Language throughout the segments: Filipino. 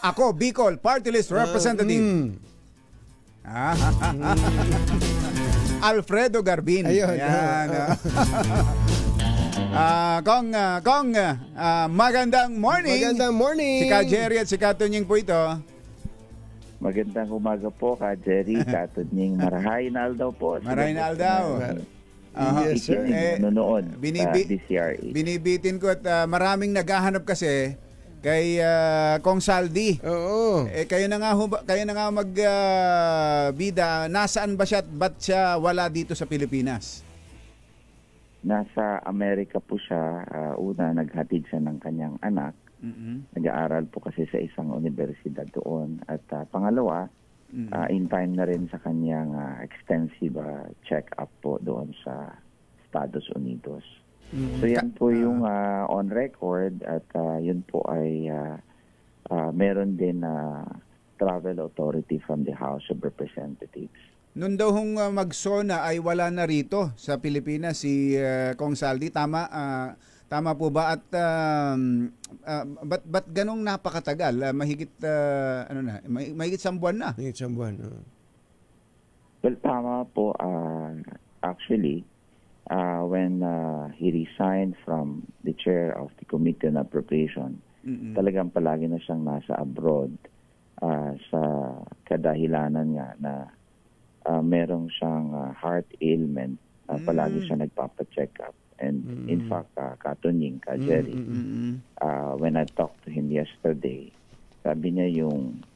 Ako, Bicol, Party List Representative. Alfredo Garbin. Ayun. Ayan. Kong, magandang morning. Magandang morning. Si Ka Jerry at si Ka Tunying po ito. Magandang umaga po, Ka Jerry, Ka Tunying. Marahayin aldaw po. Marahayin aldaw. Yes, sir. Nanonood sa DCRH. Binibitin ko at maraming naghahanap kasi kay Kong Saldi. Oo. Kayo na nga magbida. Nasaan ba siya at ba't siya wala dito sa Pilipinas? Nasa Amerika po siya. Una, naghatid siya ng kanyang anak. Nag-aaral po kasi sa isang universidad doon. At pangalawa, in time na rin sa kanyang extensive check-up po doon sa Estados Unidos. So yan po yung on record at yun po ay meron din travel authority from the House of Representatives. Noon daw hong magsona ay wala na rito sa Pilipinas si Kong Saldi. Tama po ba? At ba't ganong napakatagal? Mahigit mahigit 1 buwan na. Mahigit 1 buwan. Well, tama po. Actually, when he resigned from the chair of the Committee on Appropriation, talagang palagi na siyang nasa abroad sa kadahilanan nga na merong siyang heart ailment. Palagi siya nagpapacheck up. And in fact, Ka Tunying, Ka Jerry, when I talked to him yesterday, sabi niya yung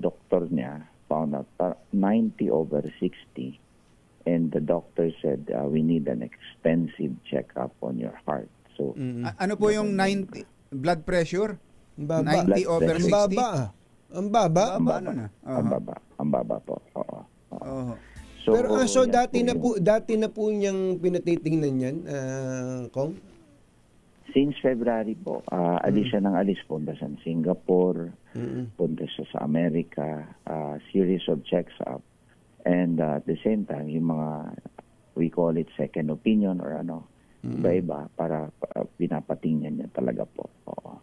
doktor niya found out 90/60, and the doctor said, we need an extensive checkup on your heart. So, ano po yung 90 blood pressure? Baba. 90/60? Ang baba. Ang baba po. Oo. So, pero dati na po niyang pinatitingnan yan, Kong? Since February po, alis siya ng alis, punta sa Singapore, punta siya sa Amerika, series of checks up. And at the same time, yung mga, we call it second opinion or iba-iba, para pinapatingnan niya talaga po. Oo.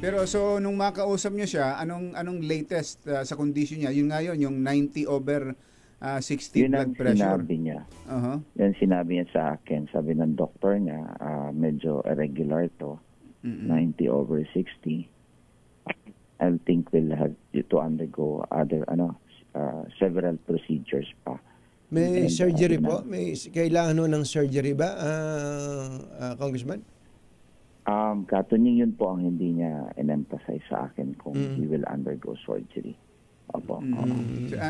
Pero so nung makausap niyo siya, anong latest sa condition niya? Yun nga yun, yung 90/60 blood pressure. Yun sinabi niya. Yan sinabi niya sa akin. Sabi ng doktor niya, medyo irregular to. 90/60. I think we'll have to undergo other several procedures pa. May surgery po? May kailangan ng surgery ba, Congressman? Ka Tunying, yun po ang hindi niya in-emphasize sa akin kung he will undergo surgery. Opo.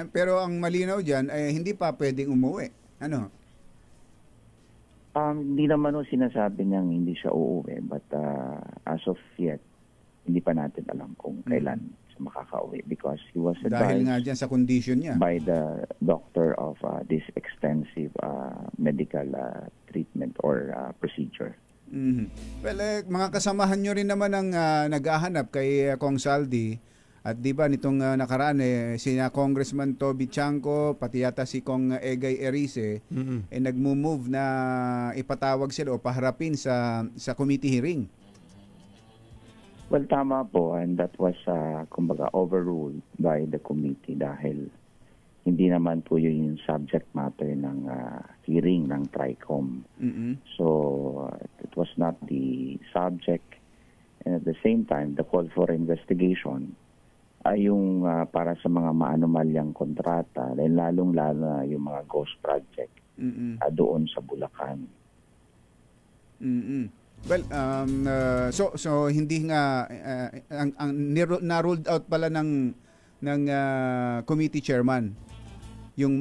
Pero ang malinaw dyan ay hindi pa pwedeng umuwi. Ano? Hindi naman sinasabi niyang hindi siya uuwi, but as of yet, hindi pa natin alam kung kailan siya makakauwi because he was advised dahil nga dyan sa condition niya by the doctor of this extensive medical treatment or procedure. Well, mga kasamahan nyo rin naman ang naghahanap kay Kong Saldi. At di ba nitong nakaraan sina Congressman Toby Chanco, pati yata si Kong Egay Erice, nagmo-move na ipatawag sila o paharapin sa committee hearing. Well, tama po, and that was kumbaga overruled by the committee dahil hindi naman po yun yung subject matter ng hearing ng TRICOM. So, it was not the subject. And at the same time, the call for investigation ay yung para sa mga maanumalyang kontrata, lalong-lalo na yung mga ghost project doon sa Bulacan. Well, so hindi nga ang na-ruled out pala ng committee chairman yung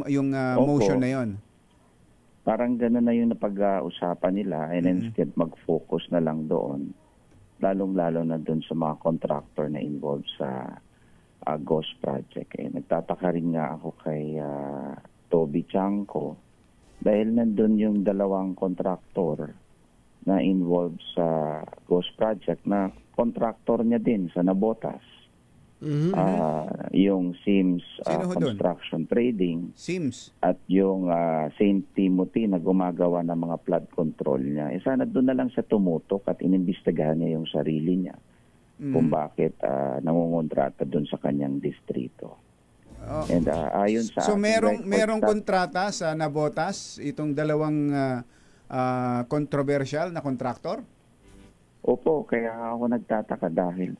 motion na yon. Parang gano'n na yung napag-uusapan nila and instead mag-focus na lang doon, lalong-lalo na doon sa mga contractor na involved sa ghost project. Nagtataka rin nga ako kay Toby Chanco dahil nandun yung 2 contractor na involved sa ghost project na contractor niya din sa Nabotas. Yung Sims Construction Trading Sims at yung St. Timothy na gumagawa ng mga flood control niya. Sana doon na lang sa tumutok at inimbestigahan niya yung sarili niya. kung bakit nangungontrata doon sa kanyang distrito. Oh. And ayon sa So merong records, kontrata sa Navotas itong dalawang controversial na kontraktor? Opo, kaya ako nagtataka dahil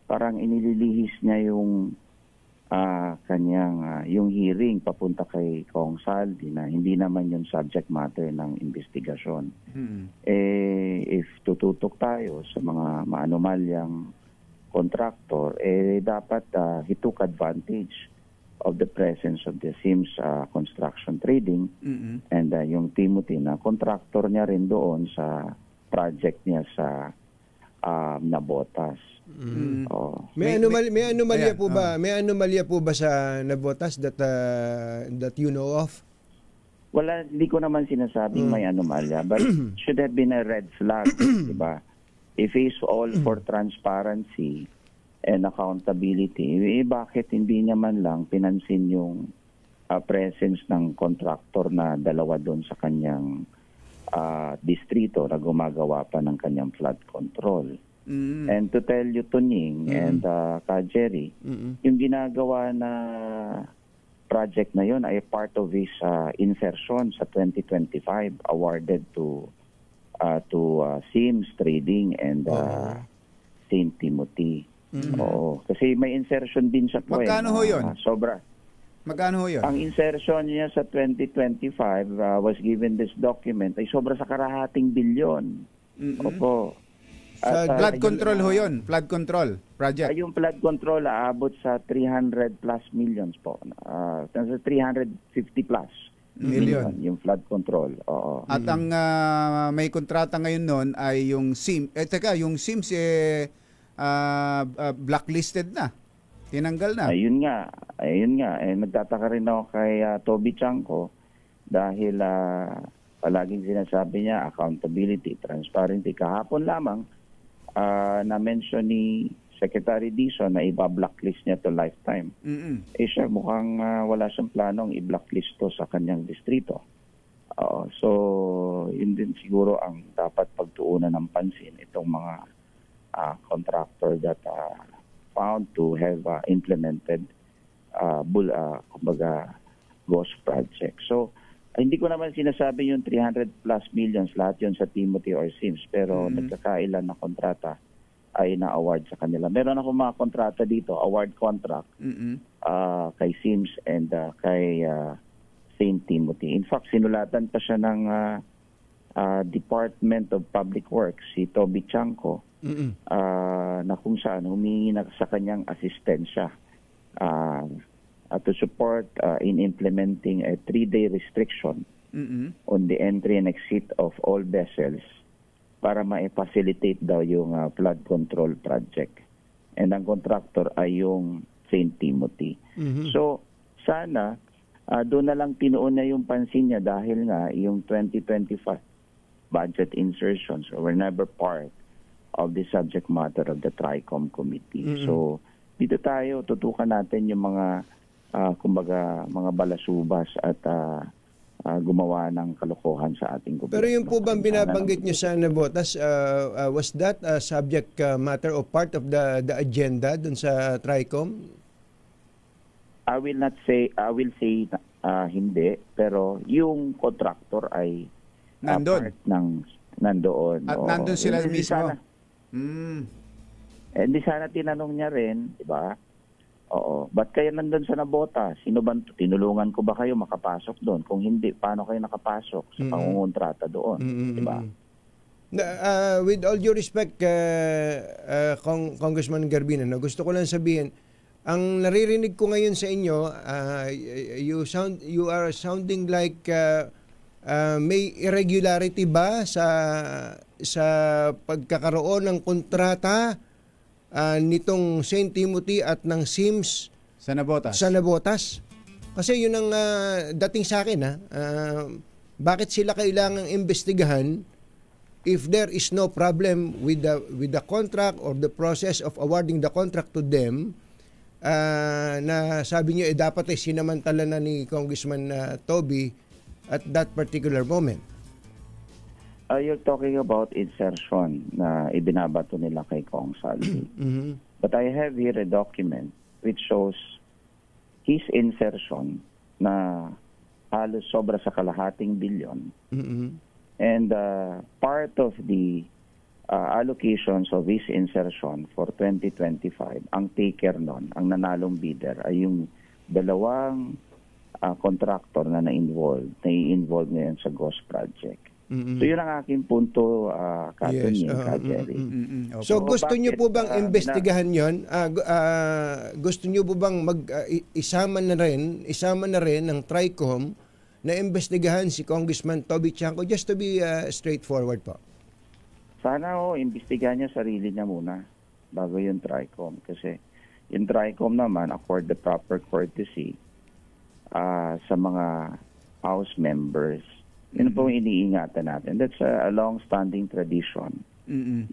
parang inililihis niya yung kanyang yung hearing papunta kay Kong Saldi na hindi naman yung subject matter ng investigasyon. If tututok tayo sa mga maanomalyang contractor, dapat he took advantage of the presence of the Sims Construction Trading and yung Timothy na contractor niya rin doon sa project niya sa Navotas. May anomalya po ba? May anomalya po ba sa Navotas that you know of? Wala, hindi ko naman sinasabing may anomalya, but should have been a red flag, di ba? If he's all for transparency and accountability, bakit hindi niya man lang pinansin yung presence ng contractor na dalawa doon sa kanyang distrito na gumagawa pa ng kanyang flood control. And to tell you, Tunying and Ka Jerry, yung ginagawa na project na yon ay part of his insertion sa 2025 awarded to Sims Trading and St. Timothy. Oo, kasi may insertion din siya po. Magkano ho yun? Sobra. Magkano ho yun? Ang insertion niya sa 2025 was given this document ay sobra sa karahating bilyon. Opo. Flood control ho yun? Flood control project? Yung flood control aabot sa 300 plus millions po. Sa 350 plus million yung flood control. Oo. At ang may kontrata ngayon nun ay yung SIM. Yung SIMS blacklisted na. Tinanggal na. Ayun nga. Nagtataka rin ako kay Toby Chanco dahil palaging sinasabi niya accountability, transparency. Kahapon lamang na-mention ni Secretary Dizon na iba-blacklist niya to lifetime. Siya mukhang wala siyang planong i-blacklist to sa kanyang distrito. So, yun din siguro ang dapat pagtuunan ng pansin itong mga contractor that found to have implemented ghost project. So, hindi ko naman sinasabi yung 300 plus millions, lahat yun sa Timothy or Sims, pero nagkakailan na kontrata ay na-award sa kanila. Meron ako mga kontrata dito, award contract kay Sims and kay St. Timothy. In fact, sinulatan pa siya ng Department of Public Works, si Toby Chanco, na kung saan humingi na sa kanyang asistensya to support in implementing a 3-day restriction on the entry and exit of all vessels para ma-facilitate daw yung flood control project. And ang contractor ay yung St. Timothy. So, sana doon na lang tinuon na yung pansin niya dahil nga yung 2025 budget insertions were never part of the subject matter of the TRICOM committee. So, dito tayo, tutukan natin yung mga, kumbaga, mga balasubas at gumawa ng kalokohan sa ating gobyerno. Pero yung po bang binabanggit niyo sa Navotas, was that a subject matter or part of the agenda dun sa TRICOM? I will say hindi, pero yung contractor ay part ng nandoon. At nandun sila mismo. Hindi sana tinanong niya rin, di ba? Oo. Ba't kayo nandun sa Navotas? Sino ba tinulungan ko ba kayo makapasok doon? Kung hindi, paano kayo nakapasok sa pangungontrata doon? Di ba? With all due respect, Congressman Garbina, gusto ko lang sabihin, ang naririnig ko ngayon sa inyo, you are sounding like may irregularity ba sa pagkakaroon ng kontrata nitong St. Timothy at ng Sims sa Navotas? Kasi yun ang dating sa akin. Bakit sila kailangang imbestigahan if there is no problem with the contract or the process of awarding the contract to them, na sabi niyo dapat ay sinamantala na ni Congressman Toby at that particular moment? You're talking about insertion na ibinabato nila kay Kong Saldi. Mhm. But I have here a document which shows his insertion na halos sobra sa kalahating bilyon. Mhm. And part of the allocations of his insertion for 2025, ang taker nun, ang nanalong bidder, ay yung dalawang contractor na nai-involve ngayon sa Ghost Project. Mhm. So yun ang aking punto, Yes, Jerry. Opo. So gusto niyo po bang bakit, imbestigahan 'yon? Gusto niyo po bang isama na rin ng TRICOM na imbestigahan si Congressman Toby Chanco, just to be straightforward po? Sana imbestigahan niya sarili niya muna bago yung TRICOM. Kasi yung TRICOM naman, accord the proper courtesy sa mga House members. Yun po yung iniingatan natin. That's a long-standing tradition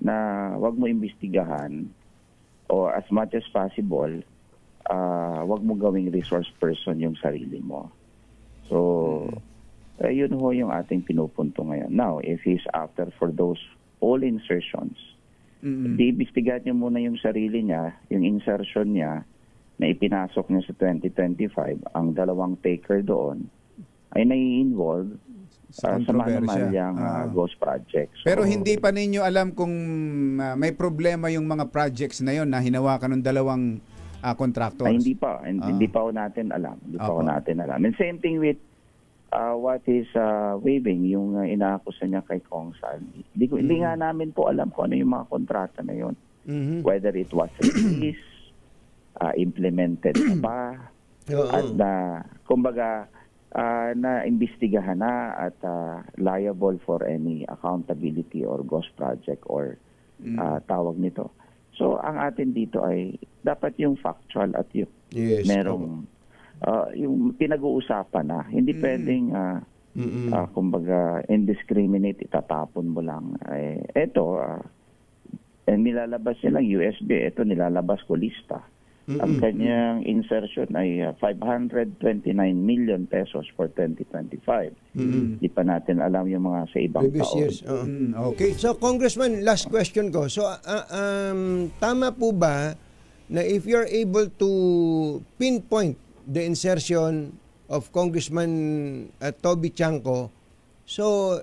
na wag mo imbestigahan o as much as possible, wag mo gawing resource person yung sarili mo. So, yun ho yung ating pinupunto ngayon. Now, if he's after for those all insertions, di-imbestigahan niya muna yung sarili niya, yung insertion niya na ipinasok niya sa 2025, ang dalawang taker doon ay nai-involve sa manamalyang Ghost Project. So, pero hindi pa ninyo alam kung may problema yung mga projects na yon na hinawakan ng dalawang contractors? Hindi pa. Hindi pa ho natin alam. And same thing with what is waiving, yung inaakusa niya kay Kong Saldi. Hindi nga namin po alam kung ano yung mga kontrata na yon. Whether it was released, implemented na ba, at kumbaga, na imbestigahan na at liable for any accountability or Ghost Project or tawag nito. So, ang atin dito ay dapat yung factual at yung merong yung pinag-uusapan na. Hindi pwedeng kumbaga indiscriminate, itatapon mo lang. Nilalabas nilang USB, ito nilalabas ko lista. Ang kanyang insertion ay 529 million pesos for 2025. Di pa natin alam yung mga sa ibang previous taon. years. Okay. So, Congressman, last question ko. So, tama po ba na if you're able to pinpoint the insertion of Congressman Toby Chanco, so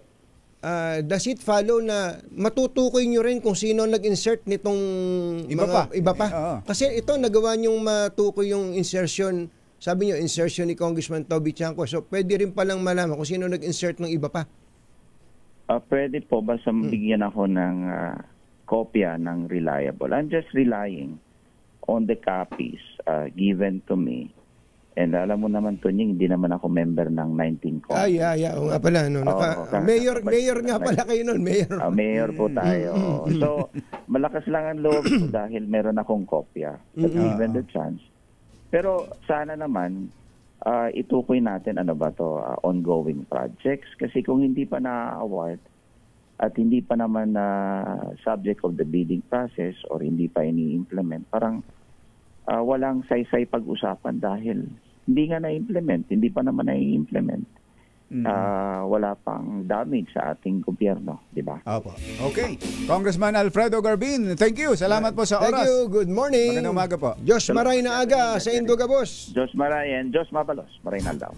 does it follow na matutukoy nyo rin kung sino nag-insert nitong iba pa? Kasi ito, nagawa nyong matukoy yung insertion, sabi nyo, insertion ni Congressman Toby Chanco. So, pwede rin palang malaman kung sino nag-insert ng iba pa? Pwede po ba bigyan ako ng kopya ng reliable? I'm just relying on the copies given to me. And alam mo naman, Tunying, hindi naman ako member ng 19 Congress. Oo nga pala. No? Mayor nga pala kayo nun, Mayor. Mayor po tayo. So, malakas lang ang loob ko dahil meron akong kopya. Given the chance. Pero sana naman, itukoy natin ongoing projects. Kasi kung hindi pa na-award at hindi pa naman subject of the bidding process or hindi pa ini-implement, parang walang saysay pag-usapan dahil hindi nga na-implement, hindi pa naman na-implement. Wala pang damage sa ating gobyerno, di ba? Opo. Okay. Congressman Alfredo Garbin, thank you. Salamat po sa oras. Thank you. Good morning. Magandang umaga po. Diyos maray na aga sa Indogabos. Diyos maray and Diyos mabalos. Maray na daw.